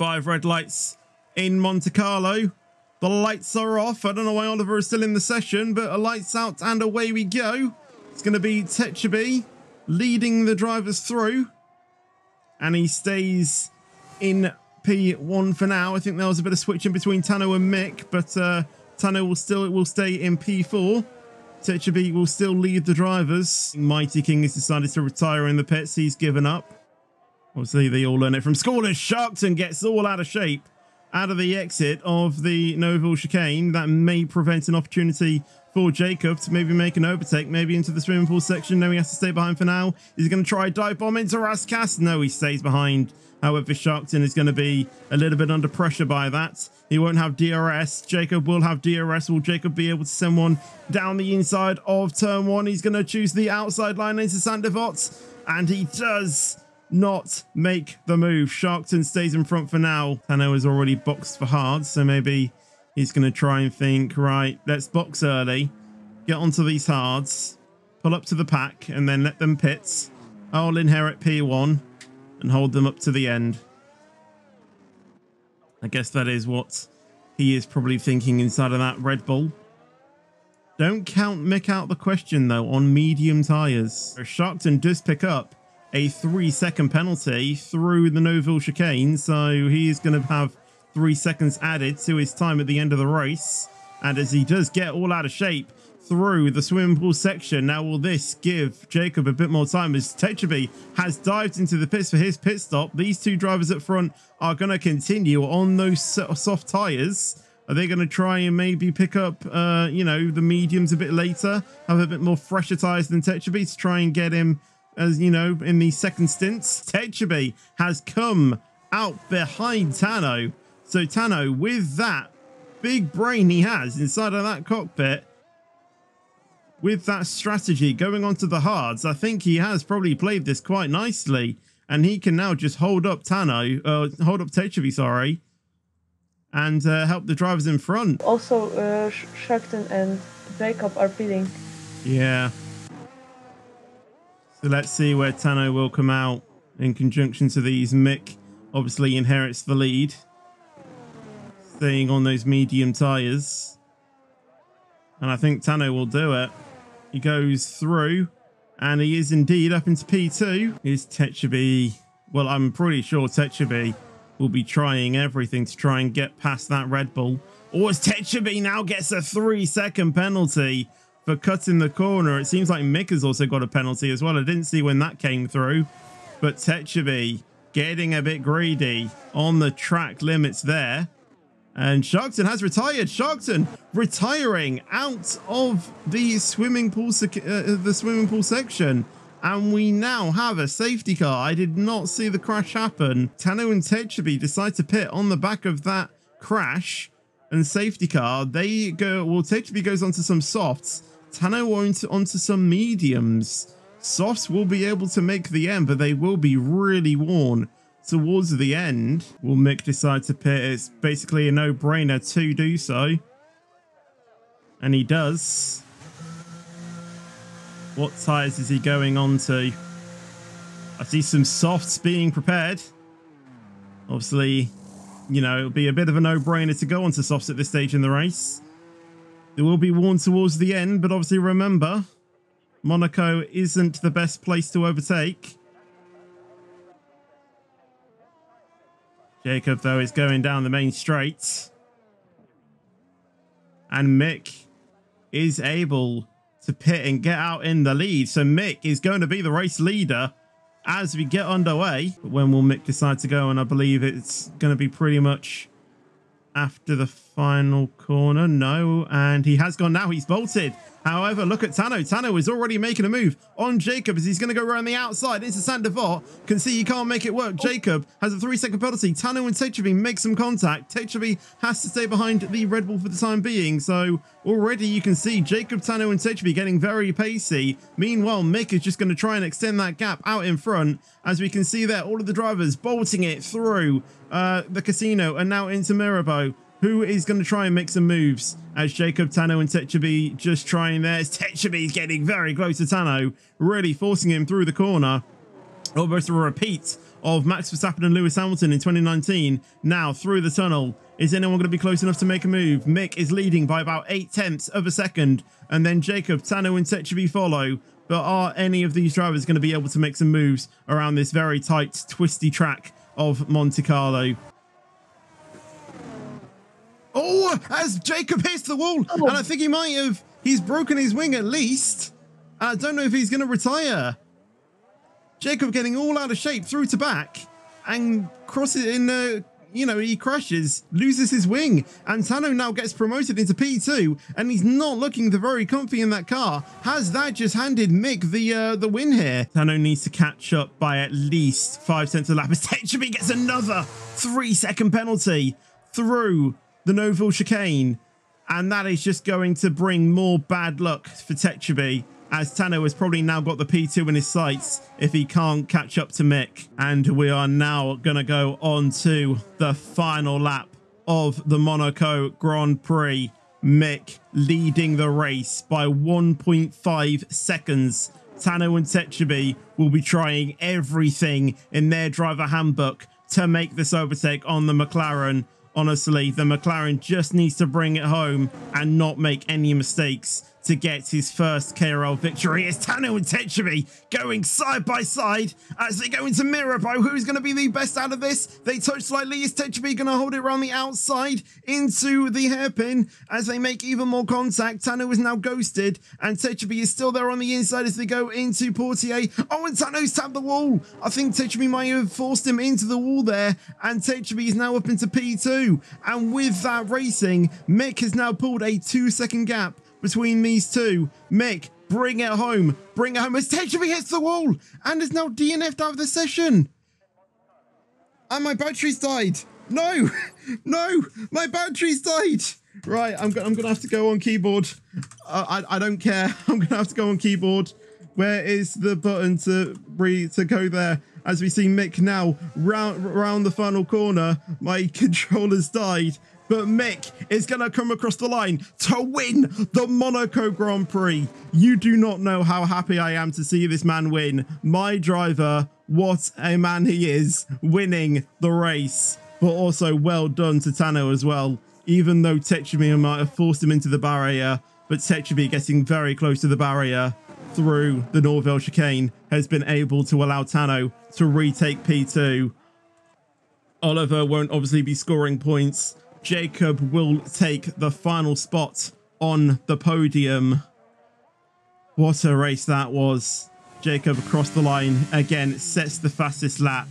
5 red lights in Monte Carlo. The lights are off. I don't know why Oliver is still in the session, but a lights out and away we go. It's going to be Techabi leading the drivers through. And he stays in P1 for now. I think there was a bit of switching between Tano and Mick, but Tano will stay in P4. Techabi will still lead the drivers. Mighty King has decided to retire in the pits. He's given up. Obviously, they all learn it from school, and Sharkton gets all out of shape out of the exit of the Noville chicane. That may prevent an opportunity for Jacob to maybe make an overtake, maybe into the swimming pool section. No, he has to stay behind for now. Is he going to try a dive bomb into Raskas? No, he stays behind. However, Sharkton is going to be a little bit under pressure by that. He won't have DRS. Jacob will have DRS. Will Jacob be able to send one down the inside of turn 1? He's going to choose the outside line into Sandevot, and he does not make the move. Sharkton stays in front for now. Tano is already boxed for hard, so maybe he's going to try and think, right, let's box early, get onto these hards, pull up to the pack, and then let them pit. I'll inherit P1 and hold them up to the end. I guess that is what he is probably thinking inside of that Red Bull. Don't count Mick out the question, though, on medium tyres. Sharkton does pick up a 3-second penalty through the Noville chicane, so he is going to have 3 seconds added to his time at the end of the race. And as he does get all out of shape through the swimming pool section, now will this give Jacob a bit more time as Techabi has dived into the pits for his pit stop. These two drivers up front are going to continue on those soft tyres. Are they going to try and maybe pick up, you know, the mediums a bit later, have a bit more fresher tyres than Techabi to try and get him, as you know, in the second stints? Techabi has come out behind Tano. So Tano, with that big brain he has inside of that cockpit, with that strategy going onto the hards, I think he has probably played this quite nicely, and he can now just hold up Techabi, sorry, and help the drivers in front. Also, Sharkton and Jacob are pitting. Yeah. So let's see where Tano will come out in conjunction to these. Mick obviously inherits the lead, staying on those medium tyres. And I think Tano will do it. He goes through, and he is indeed up into P2. Is Techabi... Well, I'm pretty sure Techabi will be trying everything to try and get past that Red Bull. Or as Techabi now gets a 3-second penalty for cutting the corner. It seems like Mick has also got a penalty as well. I didn't see when that came through, but Techabi getting a bit greedy on the track limits there. And Sharkton has retired. Sharkton retiring out of the swimming pool section. And we now have a safety car. I did not see the crash happen. Tano and Techabi decide to pit on the back of that crash and safety car. They go, well, Techabi goes onto some softs. Tano onto some mediums. Softs will be able to make the end, but they will be really worn towards the end. Will Mick decide to pit? It's basically a no-brainer to do so. And he does. What tyres is he going on to? I see some softs being prepared. Obviously, you know, it'll be a bit of a no-brainer to go onto softs at this stage in the race. They will be worn towards the end, but obviously remember, Monaco isn't the best place to overtake. Jacob, though, is going down the main straight. And Mick is able to pit and get out in the lead. So Mick is going to be the race leader as we get underway. But when will Mick decide to go? And I believe it's going to be pretty much after the final corner. No, and he has gone now. He's bolted. However, look at Tano. Tano is already making a move on Jacob as he's going to go around the outside into Sandevot. Can see he can't make it work. Jacob has a 3-second penalty. Tano and Techabi make some contact. Techabi has to stay behind the Red Bull for the time being. So already you can see Jacob, Tano and Techabi getting very pacey. Meanwhile, Mick is just going to try and extend that gap out in front. As we can see there, all of the drivers bolting it through the casino and now into Mirabeau, who is going to try and make some moves as Jacob, Tano and Techabi just trying there. Techabi is getting very close to Tano, really forcing him through the corner. Almost a repeat of Max Verstappen and Lewis Hamilton in 2019. Now through the tunnel. Is anyone going to be close enough to make a move? Mick is leading by about 0.8 of a second. And then Jacob, Tano and Techebi follow. But are any of these drivers going to be able to make some moves around this very tight, twisty track of Monte Carlo? Oh, as Jacob hits the wall. And I think he's broken his wing at least. I don't know if he's going to retire. Jacob getting all out of shape through to back and crosses in, he crashes, loses his wing, and Tano now gets promoted into P2, and he's not looking very comfy in that car. Has that just handed Mick the win here? Tano needs to catch up by at least 5 tenths of a lap as Techebi gets another 3-second penalty through the Noville chicane, and that is just going to bring more bad luck for Techebi, as Tano has probably now got the P2 in his sights if he can't catch up to Mick. And we are now going to go on to the final lap of the Monaco Grand Prix. Mick leading the race by 1.5 seconds. Tano and Techebi will be trying everything in their driver handbook to make this overtake on the McLaren. Honestly, the McLaren just needs to bring it home and not make any mistakes to get his first KRL victory. It's Tano and Techebi going side by side as they go into Mirabeau. Who's going to be the best out of this? They touch slightly. Is Techebi going to hold it around the outside into the hairpin as they make even more contact? Tano is now ghosted and Techebi is still there on the inside as they go into Portier. Oh, and Tano's tapped the wall. I think Techebi might have forced him into the wall there, and Techebi is now up into P2. And with that racing, Mick has now pulled a 2-second gap between these two. Mick, bring it home. Bring it home as Techebi hits the wall and is now DNF'd out of the session. And my battery's died. No, no, my battery's died. Right, I'm gonna have to go on keyboard. I don't care. I'm gonna have to go on keyboard. Where is the button to go there? As we see Mick now round the final corner. My controller's died. But Mick is going to come across the line to win the Monaco Grand Prix. You do not know how happy I am to see this man win. My driver, what a man he is, winning the race. But also well done to Tano as well. Even though Techebi might have forced him into the barrier, but Techebi getting very close to the barrier through the Norville chicane has been able to allow Tano to retake P2. Oliver won't obviously be scoring points. Jacob will take the final spot on the podium. What a race that was. Jacob across the line again, sets the fastest lap.